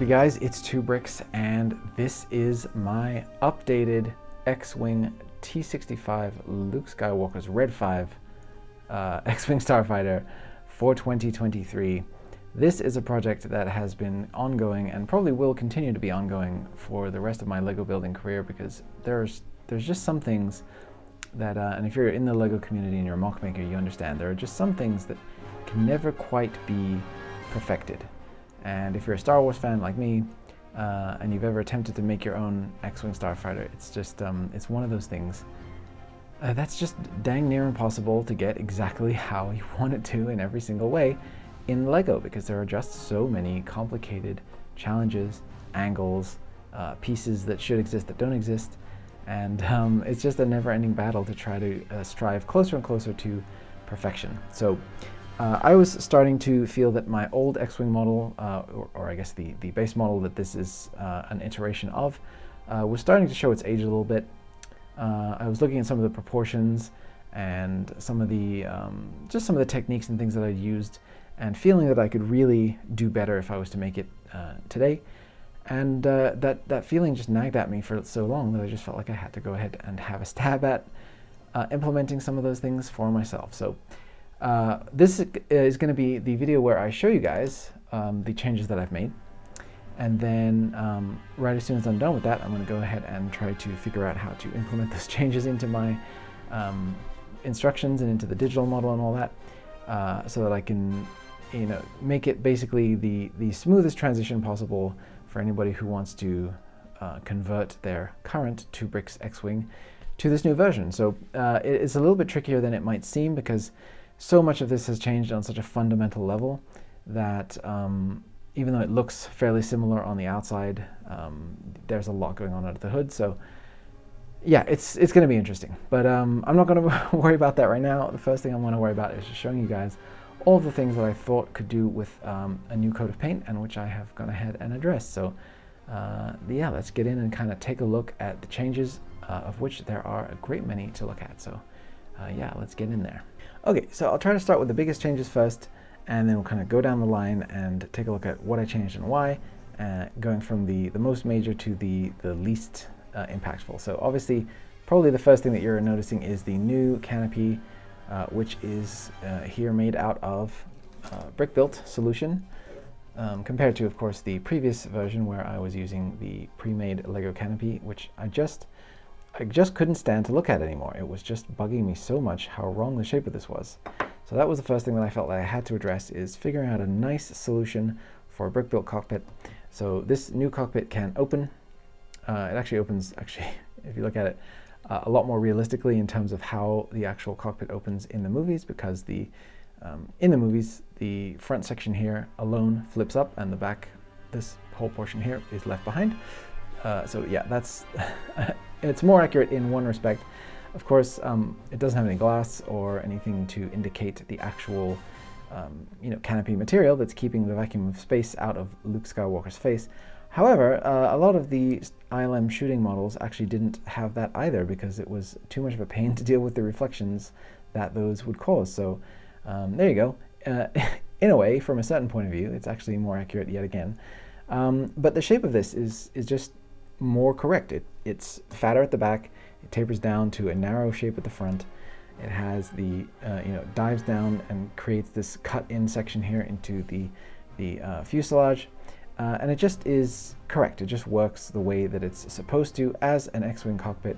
Canopy guys, it's 2bricks, and this is my updated X-Wing T65 Luke Skywalker's Red 5 X-Wing Starfighter for 2023. This is a project that has been ongoing and probably will continue to be ongoing for the rest of my Lego building career, because there's just some things that, and if you're in the Lego community and you're a mock maker, you understand there are just some things that can never quite be perfected. And if you're a Star Wars fan like me, and you've ever attempted to make your own X-Wing Starfighter, it's just, it's one of those things that's just dang near impossible to get exactly how you want it to in every single way in Lego, because there are just so many complicated challenges, angles, pieces that should exist that don't exist, and it's just a never-ending battle to try to strive closer and closer to perfection. So I was starting to feel that my old X-Wing model, or I guess the base model that this is an iteration of, was starting to show its age a little bit. I was looking at some of the proportions and some of the just some of the techniques and things that I'd used, and feeling that I could really do better if I was to make it today. And that feeling just nagged at me for so long that I just felt like I had to go ahead and have a stab at implementing some of those things for myself. So this is going to be the video where I show you guys the changes that I've made, and then right as soon as I'm done with that, I'm going to go ahead and try to figure out how to implement those changes into my instructions and into the digital model and all that, so that I can, you know, make it basically the smoothest transition possible for anybody who wants to convert their current 2bricks X-Wing to this new version. So it's a little bit trickier than it might seem, because so much of this has changed on such a fundamental level that even though it looks fairly similar on the outside, there's a lot going on under the hood. So yeah, it's going to be interesting. But I'm not going to worry about that right now. The first thing I want to worry about is just showing you guys all of the things that I thought could do with a new coat of paint, and which I have gone ahead and addressed. So yeah, let's get in and kind of take a look at the changes, of which there are a great many to look at. So yeah, let's get in there. Okay, so I'll try to start with the biggest changes first, and then we'll kind of go down the line and take a look at what I changed and why, going from the most major to the least impactful. So obviously, probably the first thing that you're noticing is the new canopy, which is here made out of brick-built solution, compared to, of course, the previous version where I was using the pre-made Lego canopy, which I just couldn't stand to look at anymore. It was just bugging me so much how wrong the shape of this was. So that was the first thing that I felt that I had to address, is figuring out a nice solution for a brick-built cockpit. So this new cockpit can open. It actually opens, if you look at it, a lot more realistically in terms of how the actual cockpit opens in the movies, because in the movies, the front section here alone flips up, and the back, this whole portion here, is left behind. So yeah, that's it's more accurate in one respect. Of course, it doesn't have any glass or anything to indicate the actual canopy material that's keeping the vacuum of space out of Luke Skywalker's face. However, a lot of the ILM shooting models actually didn't have that either, because it was too much of a pain to deal with the reflections that those would cause. So there you go. In a way, from a certain point of view, it's actually more accurate yet again. But the shape of this is just more correct. It's fatter at the back. It tapers down to a narrow shape at the front. It has the dives down and creates this cut-in section here into the fuselage, and it just is correct. It just works the way that it's supposed to as an X-Wing cockpit.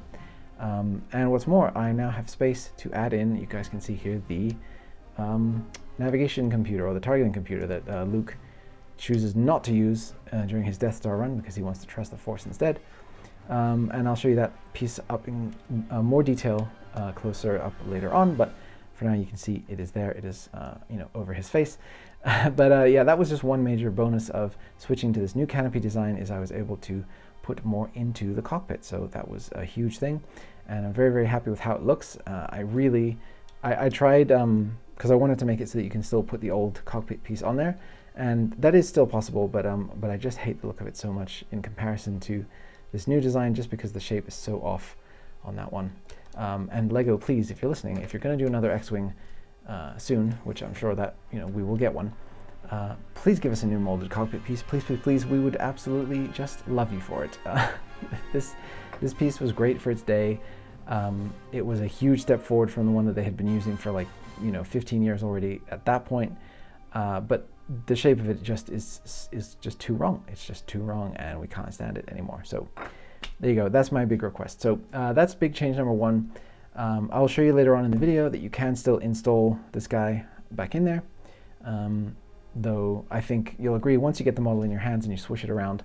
And what's more, I now have space to add in, you guys can see here, the navigation computer, or the targeting computer, that Luke chooses not to use during his Death Star run, because he wants to trust the Force instead. And I'll show you that piece up in more detail closer up later on, but for now you can see it is there. It is over his face. But yeah, that was just one major bonus of switching to this new canopy design, is I was able to put more into the cockpit. So that was a huge thing, and I'm very, very happy with how it looks. I tried, because I wanted to make it so that you can still put the old cockpit piece on there, and that is still possible, but I just hate the look of it so much in comparison to this new design, just because the shape is so off on that one. And Lego, please, if you're listening, if you're going to do another X-Wing soon, which I'm sure that we will get one, please give us a new molded cockpit piece. Please, please, please. We would absolutely just love you for it. This piece was great for its day. It was a huge step forward from the one that they had been using for like, 15 years already at that point. But the shape of it just is just too wrong. It's just too wrong, and we can't stand it anymore. So there you go. That's my big request. So that's big change number one. I'll show you later on in the video that you can still install this guy back in there. Though I think you'll agree, once you get the model in your hands and you swish it around,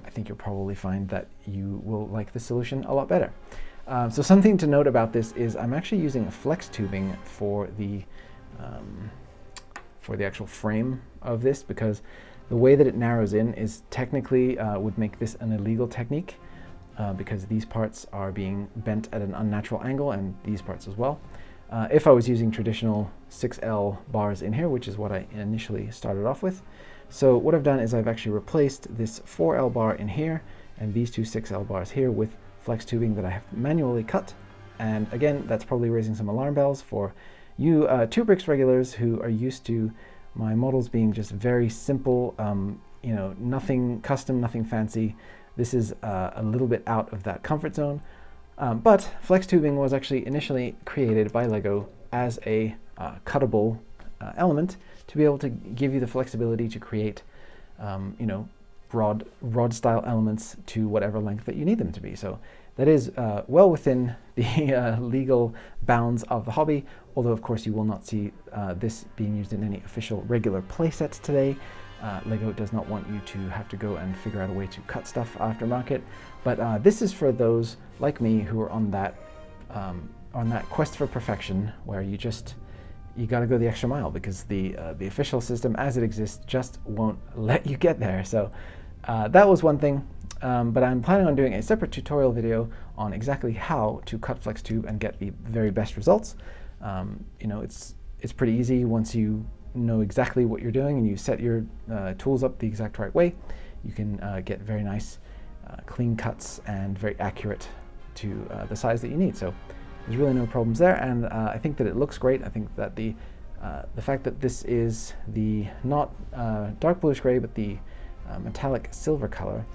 I think you'll probably find that you will like the solution a lot better. So something to note about this is I'm actually using flex tubing for the actual frame of this, because the way that it narrows in is technically would make this an illegal technique, because these parts are being bent at an unnatural angle, and these parts as well. If I was using traditional 6L bars in here, which is what I initially started off with. So what I've done is I've actually replaced this 4L bar in here and these two 6L bars here with flex tubing that I have manually cut. And again, that's probably raising some alarm bells for you 2bricks regulars who are used to my models being just very simple, nothing custom, nothing fancy. This is a little bit out of that comfort zone. But flex tubing was actually initially created by LEGO as a cuttable element to be able to give you the flexibility to create, rod style elements to whatever length that you need them to be. So that is well within the legal bounds of the hobby, although of course you will not see this being used in any official regular playsets today. LEGO does not want you to have to go and figure out a way to cut stuff aftermarket, but this is for those like me who are on that quest for perfection, where you got to go the extra mile, because the official system as it exists just won't let you get there. So that was one thing, but I'm planning on doing a separate tutorial video on exactly how to cut flex tube and get the very best results. It's pretty easy once you know exactly what you're doing and you set your tools up the exact right way. You can get very nice clean cuts and very accurate to the size that you need. So there's really no problems there, and I think that it looks great. I think that the fact that this is the not dark bluish gray but the metallic silver color,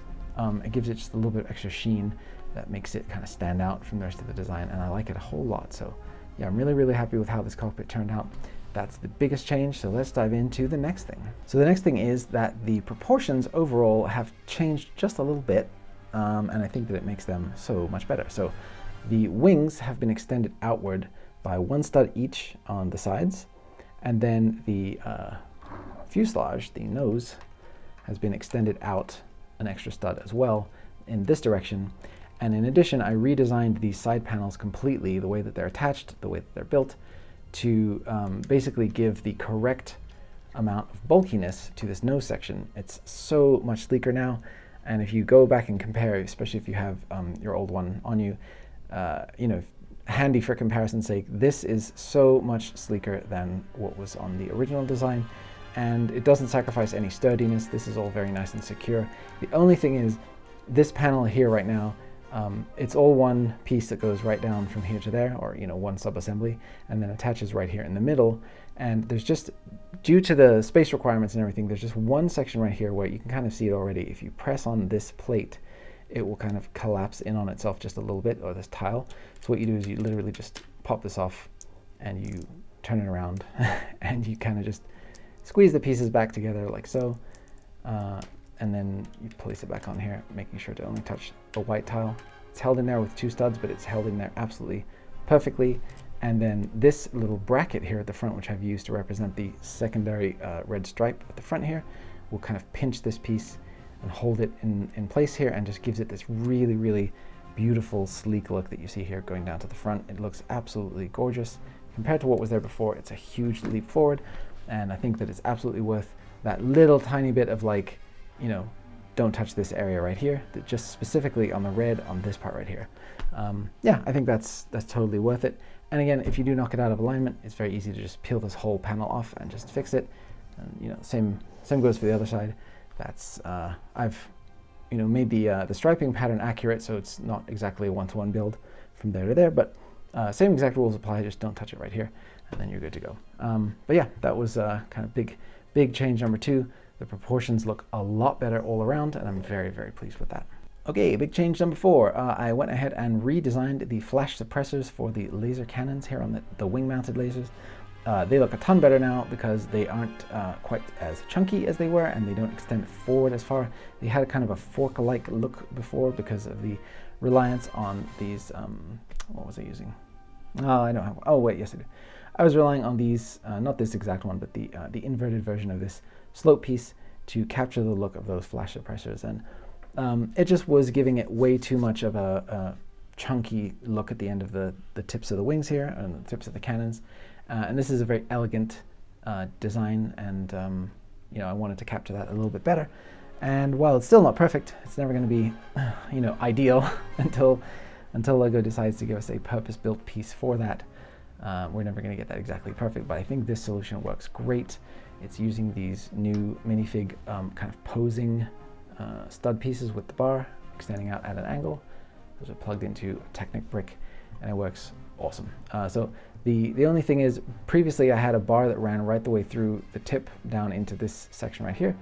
it gives it just a little bit of extra sheen that makes it kind of stand out from the rest of the design, and I like it a whole lot. So yeah, I'm really, really happy with how this cockpit turned out. That's the biggest change, so let's dive into the next thing. So the next thing is that the proportions overall have changed just a little bit, and I think that it makes them so much better. So the wings have been extended outward by one stud each on the sides, and then the fuselage, the nose, has been extended out an extra stud as well in this direction. And in addition, I redesigned these side panels completely, the way that they're attached, the way that they're built, to basically give the correct amount of bulkiness to this nose section. It's so much sleeker now, and if you go back and compare, especially if you have your old one on you, handy for comparison's sake, this is so much sleeker than what was on the original design, and it doesn't sacrifice any sturdiness. This is all very nice and secure. The only thing is, this panel here right now, it's all one piece that goes right down from here to there, or one sub-assembly, and then attaches right here in the middle. And there's just, due to the space requirements and everything, there's just one section right here where you can kind of see it already. If you press on this plate, it will kind of collapse in on itself just a little bit, or this tile. So what you do is you literally just pop this off and you turn it around and you kind of just squeeze the pieces back together like so. And then you place it back on here, making sure to only touch the white tile. It's held in there with two studs, but it's held in there absolutely perfectly. And then this little bracket here at the front, which I've used to represent the secondary red stripe at the front here, will kind of pinch this piece and hold it in place here, and just gives it this really, really beautiful, sleek look that you see here going down to the front. It looks absolutely gorgeous. Compared to what was there before, it's a huge leap forward, and I think that it's absolutely worth that little tiny bit of like, don't touch this area right here, that just specifically on the red on this part right here. Yeah, I think that's totally worth it. And again, if you do knock it out of alignment, it's very easy to just peel this whole panel off and just fix it. And same goes for the other side. That's I've made the striping pattern accurate, so it's not exactly a one-to-one build from there to there, but same exact rules apply. Just don't touch it right here, and then you're good to go. But yeah, that was kind of big big change number 2. The proportions look a lot better all around, and I'm very, very pleased with that. Okay, big change number 4. I went ahead and redesigned the flash suppressors for the laser cannons here on the wing-mounted lasers. They look a ton better now because they aren't quite as chunky as they were, and they don't extend forward as far. They had kind of a fork-like look before because of the reliance on these, what was I using? Oh, I don't have, oh wait, yes I do. I was relying on these, not this exact one, but the inverted version of this slope piece to capture the look of those flash suppressors. And it just was giving it way too much of a chunky look at the end of the tips of the wings here, and the tips of the cannons. And this is a very elegant design, and you know, I wanted to capture that a little bit better. And while it's still not perfect, it's never going to be, you know, ideal until LEGO decides to give us a purpose-built piece for that. We're never going to get that exactly perfect, but I think this solution works great. It's using these new minifig kind of posing stud pieces with the bar extending out at an angle. Those are plugged into a Technic brick, and it works awesome. So the only thing is, previously I had a bar that ran right the way through the tip down into this section right here.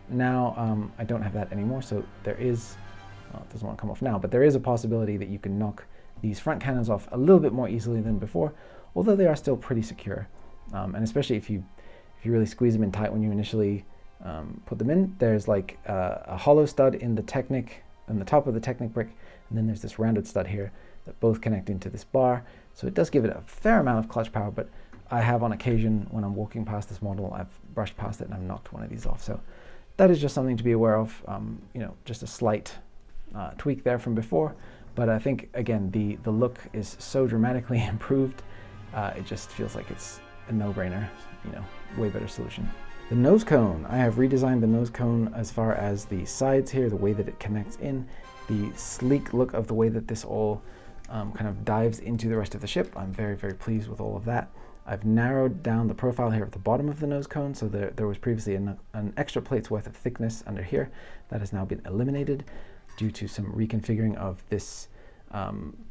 Now I don't have that anymore, so there is, well, it doesn't want to come off now, but there is a possibility that you can knock these front cannons off a little bit more easily than before, although they are still pretty secure. And especially if you really squeeze them in tight when you initially put them in, there's like a hollow stud in the Technic, in the top of the Technic brick, and then there's this rounded stud here that both connect into this bar. So it does give it a fair amount of clutch power, but I have on occasion, when I'm walking past this model, I've brushed past it and I've knocked one of these off. So that is just something to be aware of, you know, just a slight tweak there from before. But I think, again, the look is so dramatically improved, it just feels like it's a no-brainer, you know, way better solution. The nose cone. I have redesigned the nose cone as far as the sides here, the way that it connects in, the sleek look of the way that this all kind of dives into the rest of the ship. I'm very, very pleased with all of that. I've narrowed down the profile here at the bottom of the nose cone, so there was previously an extra plate's worth of thickness under here. That has now been eliminated due to some reconfiguring of this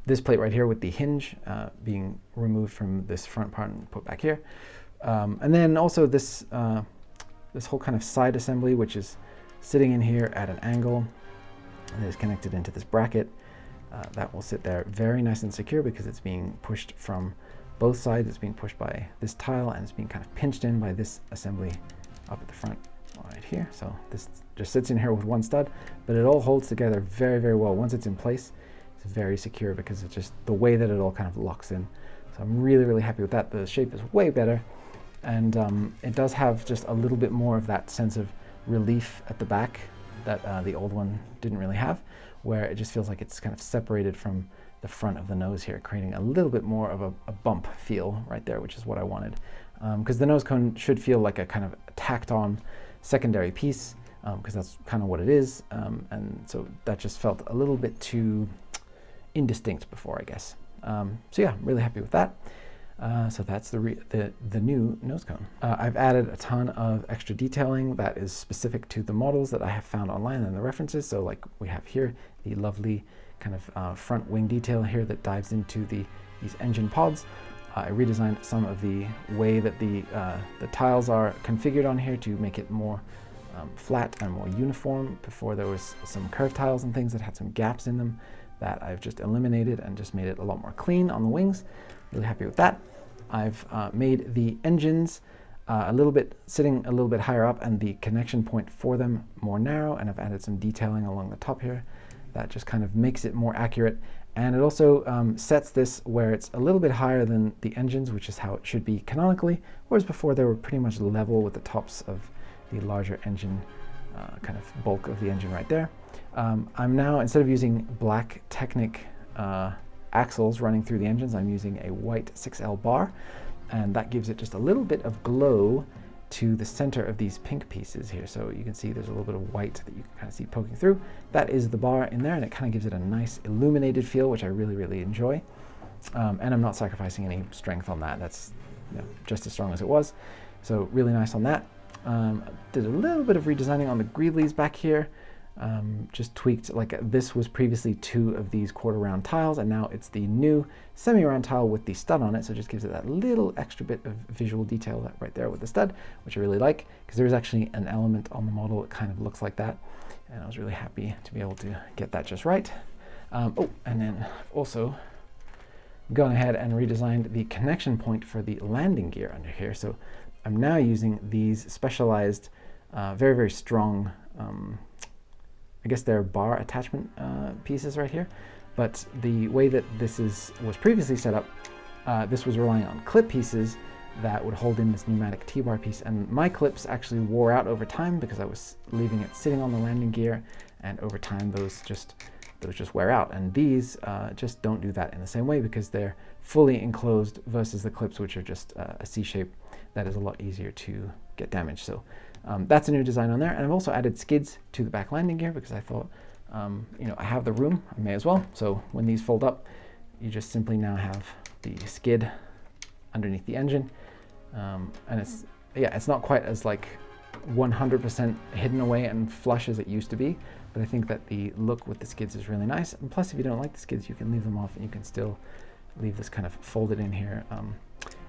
this plate right here with the hinge being removed from this front part and put back here. And then also this this whole kind of side assembly, which is sitting in here at an angle and is connected into this bracket. That will sit there very nice and secure because it's being pushed from both sides. It's being pushed by this tile, and it's being kind of pinched in by this assembly up at the front right here. So this just sits in here with one stud, but it all holds together very, very well. Once it's in place, it's very secure because it's just the way that it all kind of locks in. So I'm really, really happy with that. The shape is way better, and it does have just a little bit more of that sense of relief at the back that the old one didn't really have, where it just feels like it's kind of separated from the front of the nose here, creating a little bit more of a bump feel right there, which is what I wanted. Because the nose cone should feel like a kind of tacked on secondary piece, because that's kind of what it is. And so that just felt a little bit too indistinct before, I guess. So yeah, I'm really happy with that. So that's the new nose cone. I've added a ton of extra detailing that is specific to the models that I have found online and the references. So like we have here, the lovely kind of front wing detail here that dives into these engine pods. I redesigned some of the way that the tiles are configured on here to make it more flat and more uniform. Before there was some curved tiles and things that had some gaps in them that I've just eliminated and just made it a lot more clean on the wings. Really happy with that. I've made the engines sitting a little bit higher up, and the connection point for them more narrow, and I've added some detailing along the top here that just kind of makes it more accurate. And it also sets this where it's a little bit higher than the engines, which is how it should be canonically, whereas before they were pretty much level with the tops of the larger engine, kind of bulk of the engine right there. I'm now, instead of using black Technic axles running through the engines, I'm using a white 6L bar, and that gives it just a little bit of glow to the center of these pink pieces here. So you can see there's a little bit of white that you can kind of see poking through. That is the bar in there, and it kind of gives it a nice illuminated feel, which I really, really enjoy. And I'm not sacrificing any strength on that. That's, you know, just as strong as it was. So really nice on that. Did a little bit of redesigning on the greeblies back here. just tweaked, like this was previously 2 of these quarter round tiles, and now it's the new semi-round tile with the stud on it, so it just gives it that little extra bit of visual detail right there with the stud, which I really like, because there's actually an element on the model that kind of looks like that, and I was really happy to be able to get that just right. Oh, and then I've also gone ahead and redesigned the connection point for the landing gear under here, so I'm now using these specialized, very, very strong, I guess they're bar attachment pieces right here, but the way that this was previously set up, this was relying on clip pieces that would hold in this pneumatic T-bar piece, and my clips actually wore out over time because I was leaving it sitting on the landing gear, and over time those just wear out, and these just don't do that in the same way because they're fully enclosed versus the clips, which are just a C shape that is a lot easier to get damaged. So that's a new design on there, and I've also added skids to the back landing gear because I thought, you know, I have the room, I may as well. So when these fold up, you just simply now have the skid underneath the engine, and it's not quite as like 100% hidden away and flush as it used to be, but I think that the look with the skids is really nice. And plus, if you don't like the skids, you can leave them off, and you can still leave this kind of folded in here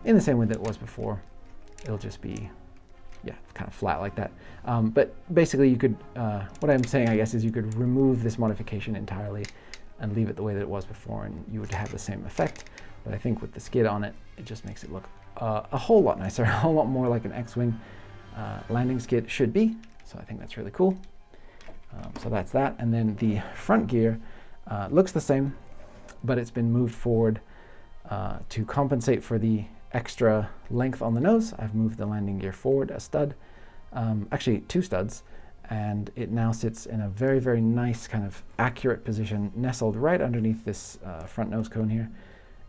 in the same way that it was before. It'll just be, yeah, kind of flat like that. But basically you could, what I'm saying, I guess, is you could remove this modification entirely and leave it the way that it was before, and you would have the same effect. But I think with the skid on it, it just makes it look a whole lot nicer, a whole lot more like an X-Wing landing skid should be. So I think that's really cool. So that's that. And then the front gear looks the same, but it's been moved forward to compensate for the extra length on the nose. I've moved the landing gear forward a stud, actually 2 studs, and it now sits in a very, very nice kind of accurate position, nestled right underneath this front nose cone here.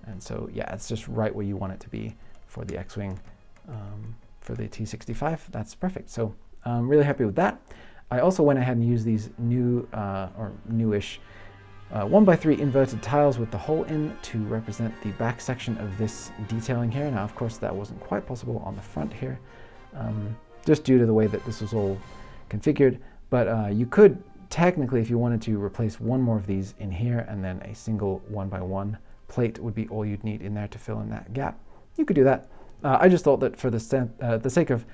And so, yeah, it's just right where you want it to be for the X-Wing, for the T65. That's perfect. So I'm really happy with that. I also went ahead and used these new, or newish, 1x3 inverted tiles with the hole in to represent the back section of this detailing here. Now, of course, that wasn't quite possible on the front here, just due to the way that this was all configured. But you could technically, if you wanted to, replace one more of these in here, and then a single 1x1 plate would be all you'd need in there to fill in that gap. You could do that. I just thought that for the sake of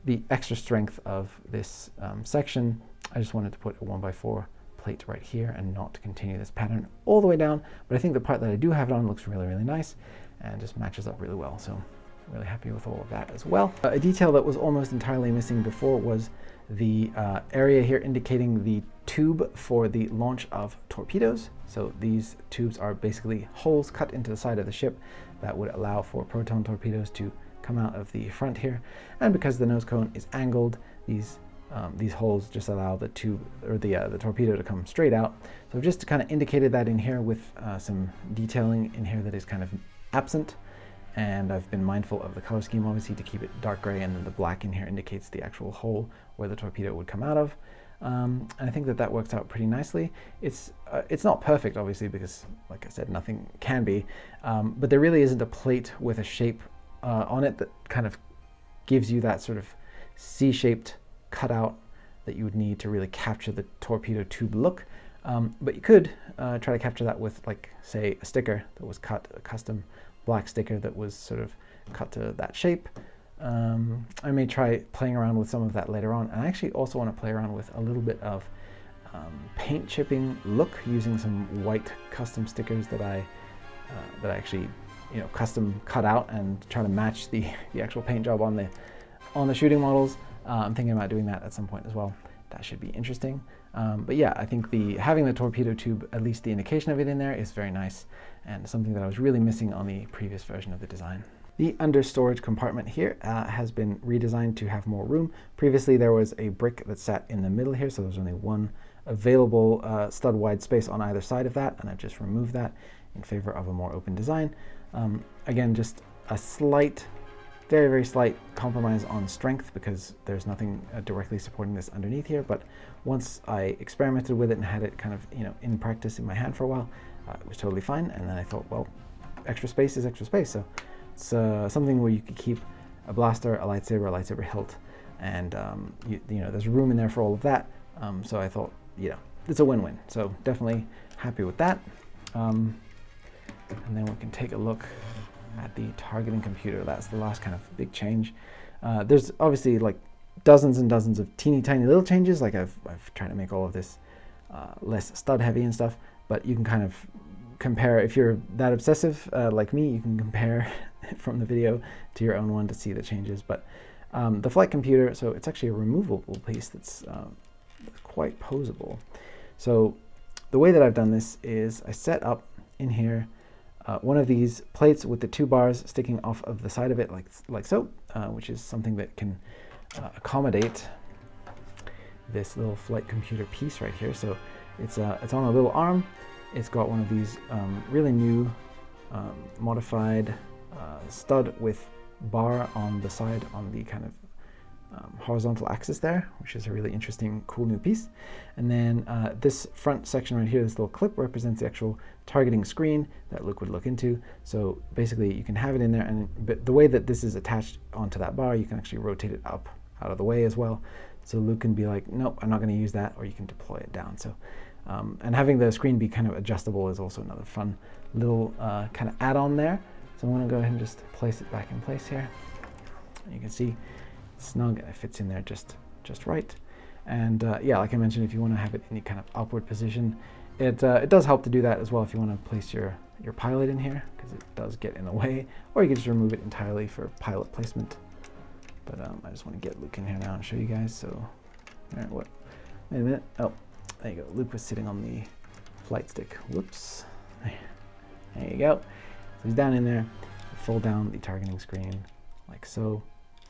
the extra strength of this section, I just wanted to put a 1x4 plate right here and not to continue this pattern all the way down. But I think the part that I do have it on looks really, really nice and just matches up really well. So I'm really happy with all of that as well. A detail that was almost entirely missing before was the area here indicating the tube for the launch of torpedoes. So these tubes are basically holes cut into the side of the ship that would allow for proton torpedoes to come out of the front here. And because the nose cone is angled, these holes just allow the tube, or the torpedo, to come straight out. So I've just kind of indicated that in here with some detailing in here that is kind of absent. And I've been mindful of the color scheme, obviously, to keep it dark gray, and then the black in here indicates the actual hole where the torpedo would come out of. And I think that that works out pretty nicely. It's not perfect, obviously, because, like I said, nothing can be. But there really isn't a plate with a shape on it that kind of gives you that sort of C-shaped cutout that you would need to really capture the torpedo tube look. But you could try to capture that with, like, say, a sticker that was cut, a custom black sticker that was sort of cut to that shape. I may try playing around with some of that later on. And I actually also want to play around with a little bit of paint chipping look using some white custom stickers that I actually, you know, custom cut out and try to match the actual paint job on the shooting models. I'm thinking about doing that at some point as well. That should be interesting. But yeah, I think having the torpedo tube, at least the indication of it in there, is very nice and something that I was really missing on the previous version of the design. The under storage compartment here has been redesigned to have more room. Previously there was a brick that sat in the middle here, so there's only one available stud wide space on either side of that, and I've just removed that in favor of a more open design. Again, just a slight, very, very slight compromise on strength because there's nothing directly supporting this underneath here. But once I experimented with it and had it kind of, you know, in practice in my hand for a while, it was totally fine. And then I thought, well, extra space is extra space. So it's something where you could keep a blaster, a lightsaber hilt, and you know, there's room in there for all of that. So I thought, you know, it's a win-win. So definitely happy with that. And then we can take a look at the targeting computer. That's the last kind of big change. There's obviously like dozens and dozens of teeny tiny little changes. Like I've tried to make all of this less stud heavy and stuff, but you can kind of compare. If you're that obsessive like me, you can compare from the video to your own one to see the changes. But the flight computer, so it's actually a removable piece that's quite posable. So the way that I've done this is I set up in here one of these plates with the 2 bars sticking off of the side of it like so, which is something that can accommodate this little flight computer piece right here. So it's on a little arm. It's got one of these really new modified stud with bar on the side on the kind of horizontal axis there, which is a really interesting, cool new piece. And then this front section right here, this little clip represents the actual targeting screen that Luke would look into. So basically you can have it in there, and but the way that this is attached onto that bar, you can actually rotate it up out of the way as well. So Luke can be like, nope, I'm not going to use that, or you can deploy it down. So and having the screen be kind of adjustable is also another fun little kind of add-on there. So I'm going to go ahead and just place it back in place here. And you can see it's snug and it fits in there just right. And yeah, like I mentioned, if you want to have it in any kind of upward position, it does help to do that as well if you want to place your pilot in here, because it does get in the way, or you can just remove it entirely for pilot placement. But I just want to get Luke in here now and show you guys. So, all right, wait a minute. Oh, there you go. Luke was sitting on the flight stick. Whoops. There you go. So he's down in there. Fold down the targeting screen like so.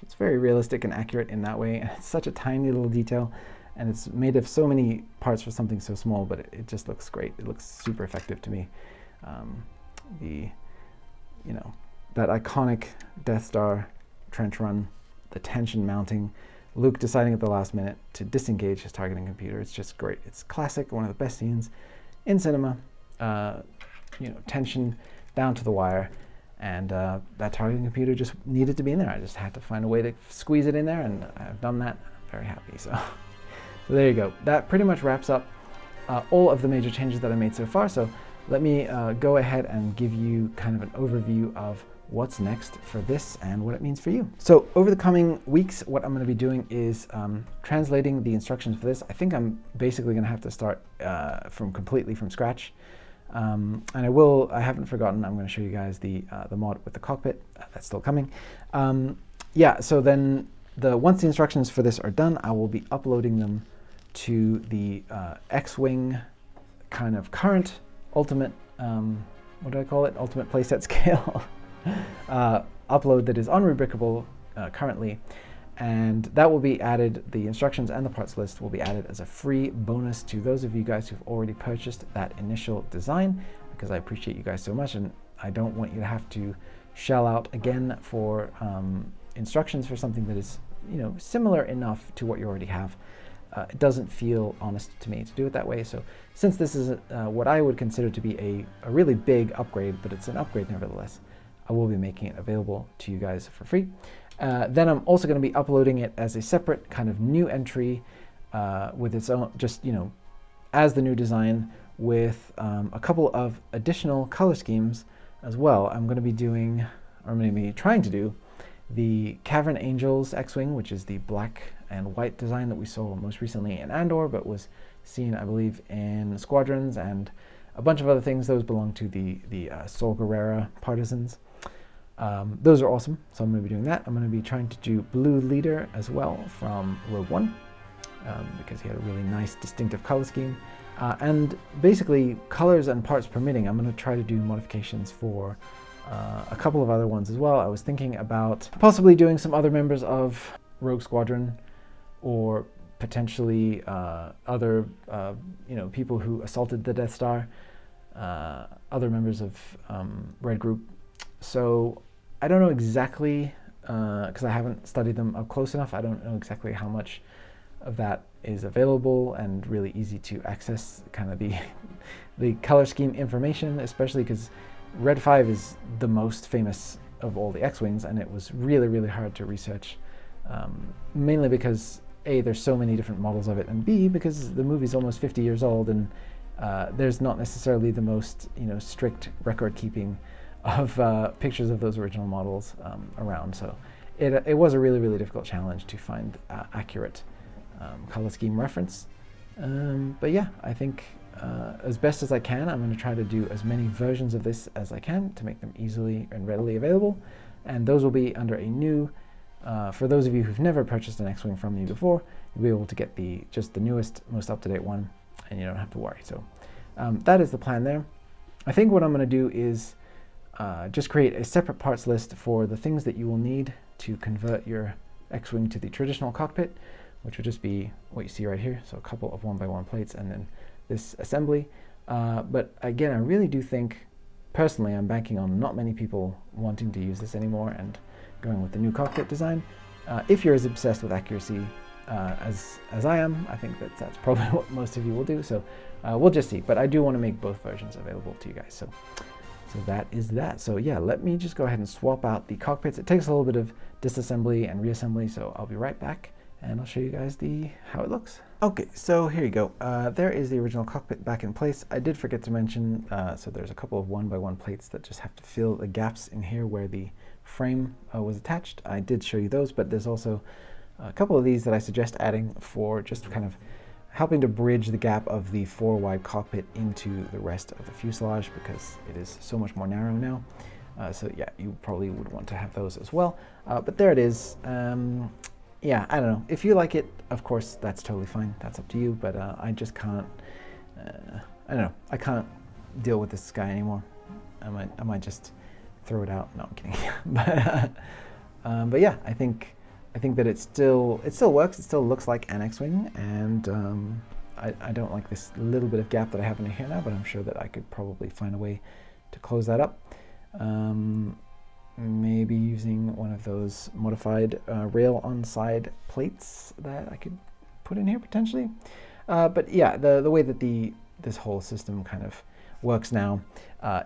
It's very realistic and accurate in that way. And it's such a tiny little detail, and it's made of so many parts for something so small, but it just looks great. It looks super effective to me. You know, that iconic Death Star trench run, the tension mounting, Luke deciding at the last minute to disengage his targeting computer. It's just great. It's classic, one of the best scenes in cinema. You know, tension down to the wire, and that targeting computer just needed to be in there. I just had to find a way to squeeze it in there, and I've done that. I'm very happy. So there you go. That pretty much wraps up all of the major changes that I made so far. So let me go ahead and give you kind of an overview of what's next for this and what it means for you. So over the coming weeks, what I'm going to be doing is translating the instructions for this. I think I'm basically going to have to start completely from scratch. And I haven't forgotten, I'm going to show you guys the mod with the cockpit. That's still coming. Yeah, so then once the instructions for this are done, I will be uploading them to the X-Wing kind of current ultimate, what do I call it? Ultimate playset scale upload that is unrubricable currently. And that will be added, the instructions and the parts list will be added as a free bonus to those of you guys who've already purchased that initial design, because I appreciate you guys so much, and I don't want you to have to shell out again for instructions for something that is, you know, similar enough to what you already have. It doesn't feel honest to me to do it that way. So since this is what I would consider to be a really big upgrade, but it's an upgrade nevertheless, I will be making it available to you guys for free. Then I'm also going to be uploading it as a separate kind of new entry with its own, just, you know, as the new design with a couple of additional color schemes as well. I'm going to be doing, or maybe trying to do, the Cavern Angels X-Wing, which is the black and white design that we saw most recently in Andor, but was seen, I believe, in Squadrons and a bunch of other things. Those belong to the Sol Guerrera partisans. Those are awesome, so I'm going to be doing that. I'm going to be trying to do Blue Leader as well from Rogue One, because he had a really nice distinctive color scheme. And basically, colors and parts permitting, I'm going to try to do modifications for a couple of other ones as well. I was thinking about possibly doing some other members of Rogue Squadron, or potentially other you know, people who assaulted the Death Star, other members of Red Group. So I don't know exactly, because I haven't studied them up close enough. I don't know exactly how much of that is available and really easy to access, kind of the color scheme information, especially because Red 5 is the most famous of all the X-Wings, and it was really, really hard to research, mainly because A, there's so many different models of it, and B, because the movie's almost 50 years old, and there's not necessarily the most strict record keeping of pictures of those original models around. So it was a really, really difficult challenge to find accurate color scheme reference. But yeah, I think as best as I can, I'm going to try to do as many versions of this as I can to make them easily and readily available. And those will be under a new, for those of you who've never purchased an X-Wing from me before, you'll be able to get just the newest, most up-to-date one, and you don't have to worry. So that is the plan there. I think what I'm going to do is just create a separate parts list for the things that you will need to convert your X-Wing to the traditional cockpit, which would just be what you see right here. So a couple of 1x1 plates and then this assembly. But again, I really do think, personally, I'm banking on not many people wanting to use this anymore and going with the new cockpit design. If you're as obsessed with accuracy as I am, I think that's probably what most of you will do. So we'll just see. But I do want to make both versions available to you guys. So that is that. So yeah, let me just go ahead and swap out the cockpits. It takes a little bit of disassembly and reassembly, so I'll be right back and I'll show you guys how it looks. Okay, so here you go. There is the original cockpit back in place. I did forget to mention, so there's a couple of 1x1 plates that just have to fill the gaps in here where the frame was attached. I did show you those, but there's also a couple of these that I suggest adding for just kind of helping to bridge the gap of the 4-wide cockpit into the rest of the fuselage, because it is so much more narrow now. So yeah, you probably would want to have those as well. But there it is. Yeah, I don't know. If you like it, of course, that's totally fine. That's up to you. But I just can't. I don't know. I can't deal with this guy anymore. I might just throw it out. No, I'm kidding. But yeah, I think that it still works. It still looks like an X-Wing, and I don't like this little bit of gap that I have in here now. But I'm sure that I could probably find a way to close that up. Maybe using one of those modified rail on side plates that I could put in here potentially. But yeah, the way that this whole system kind of works now,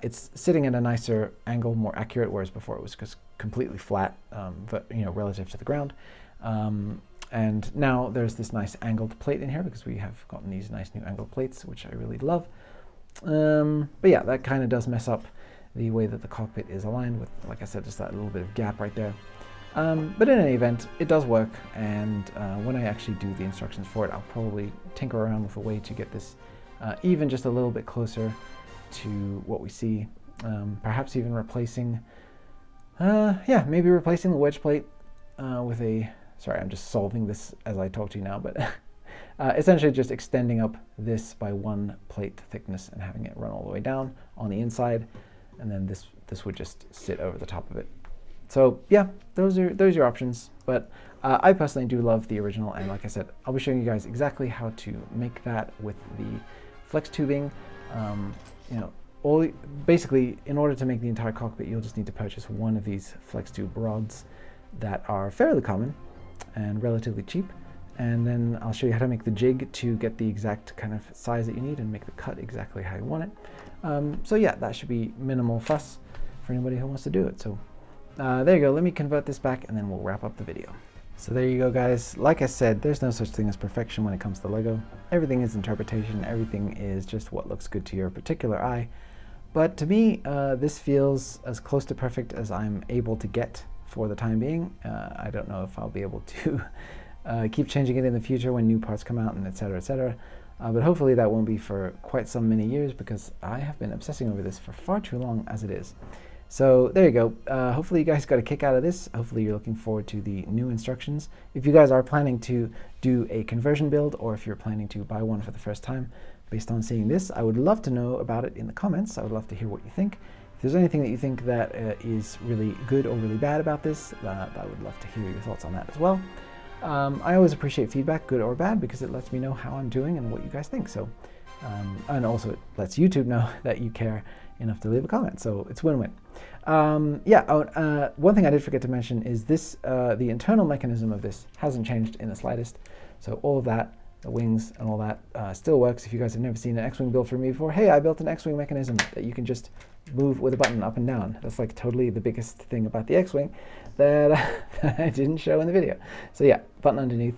it's sitting at a nicer angle, more accurate, whereas before it was just completely flat, but relative to the ground. And now there's this nice angled plate in here because we have gotten these nice new angled plates, which I really love. But yeah, that kind of does mess up the way that the cockpit is aligned with, like I said, just that little bit of gap right there. But in any event, it does work, and when I actually do the instructions for it, I'll probably tinker around with a way to get this even just a little bit closer to what we see. Perhaps even replacing, maybe replacing the wedge plate with a, sorry, I'm just solving this as I talk to you now, but essentially just extending up this by 1 plate thickness and having it run all the way down on the inside. And then this would just sit over the top of it. So yeah, those are your options. But I personally do love the original, and like I said, I'll be showing you guys exactly how to make that with the flex tubing. Basically, in order to make the entire cockpit, you'll just need to purchase one of these flex tube rods that are fairly common and relatively cheap. And then I'll show you how to make the jig to get the exact kind of size that you need and make the cut exactly how you want it. So yeah, that should be minimal fuss for anybody who wants to do it. So there you go. Let me convert this back and then we'll wrap up the video. So there you go, guys. Like I said, there's no such thing as perfection when it comes to Lego. Everything is interpretation. Everything is just what looks good to your particular eye. But to me, this feels as close to perfect as I'm able to get for the time being. I don't know if I'll be able to keep changing it in the future when new parts come out and etc. etc. But hopefully that won't be for quite so many years, because I have been obsessing over this for far too long as it is. So there you go. Hopefully you guys got a kick out of this. Hopefully you're looking forward to the new instructions. If you guys are planning to do a conversion build, or if you're planning to buy one for the first time based on seeing this, I would love to know about it in the comments. I would love to hear what you think. If there's anything that you think that is really good or really bad about this, I would love to hear your thoughts on that as well. I always appreciate feedback, good or bad, because it lets me know how I'm doing and what you guys think. So, and also it lets YouTube know that you care enough to leave a comment. So it's win-win. One thing I did forget to mention is this: the internal mechanism of this hasn't changed in the slightest. So all of that, the wings and all that, still works. If you guys have never seen an X-Wing built from me before, hey, I built an X-Wing mechanism that you can just move with a button up and down. That's like totally the biggest thing about the X-Wing that I didn't show in the video. So yeah, button underneath,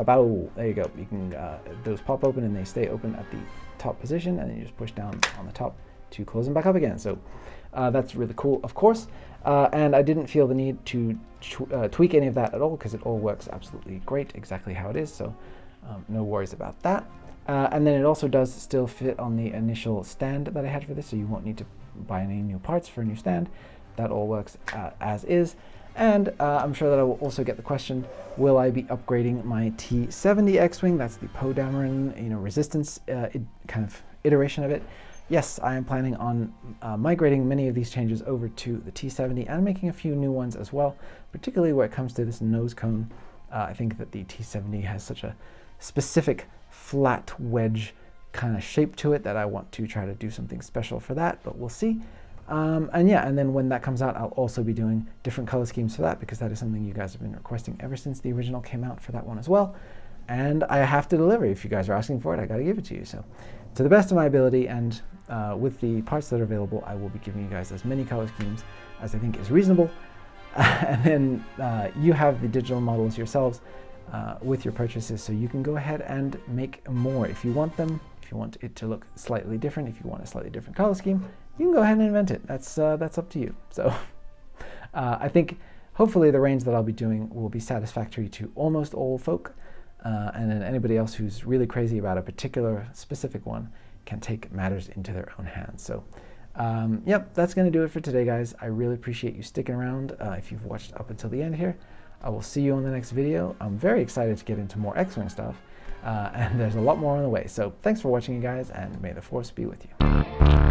Ba-bow. There you go. You can those pop open and they stay open at the top position, and then you just push down on the top to close them back up again. So that's really cool, of course. And I didn't feel the need to tweak any of that at all, because it all works absolutely great exactly how it is. So no worries about that. And then it also does still fit on the initial stand that I had for this, so you won't need to buy any new parts for a new stand. That all works as is. And I'm sure that I will also get the question, will I be upgrading my T70 X-Wing? That's the Poe Dameron, resistance kind of iteration of it. Yes, I am planning on migrating many of these changes over to the T70 and making a few new ones as well, particularly where it comes to this nose cone. I think that the T70 has such a specific flat wedge kind of shape to it that I want to try to do something special for that, but we'll see. And yeah, and then when that comes out, I'll also be doing different color schemes for that, because that is something you guys have been requesting ever since the original came out for that one as well. And I have to deliver. If you guys are asking for it, I got to give it to you. So to the best of my ability, and with the parts that are available, I will be giving you guys as many color schemes as I think is reasonable. And then you have the digital models yourselves with your purchases, so you can go ahead and make more if you want them. If you want it to look slightly different, if you want a slightly different color scheme, you can go ahead and invent it. That's up to you. So I think hopefully the range that I'll be doing will be satisfactory to almost all folk, and then anybody else who's really crazy about a particular specific one can take matters into their own hands. So yep, that's going to do it for today, guys. I really appreciate you sticking around if you've watched up until the end here. I will see you on the next video. I'm very excited to get into more X-Wing stuff, and there's a lot more on the way. So thanks for watching, you guys, and may the Force be with you.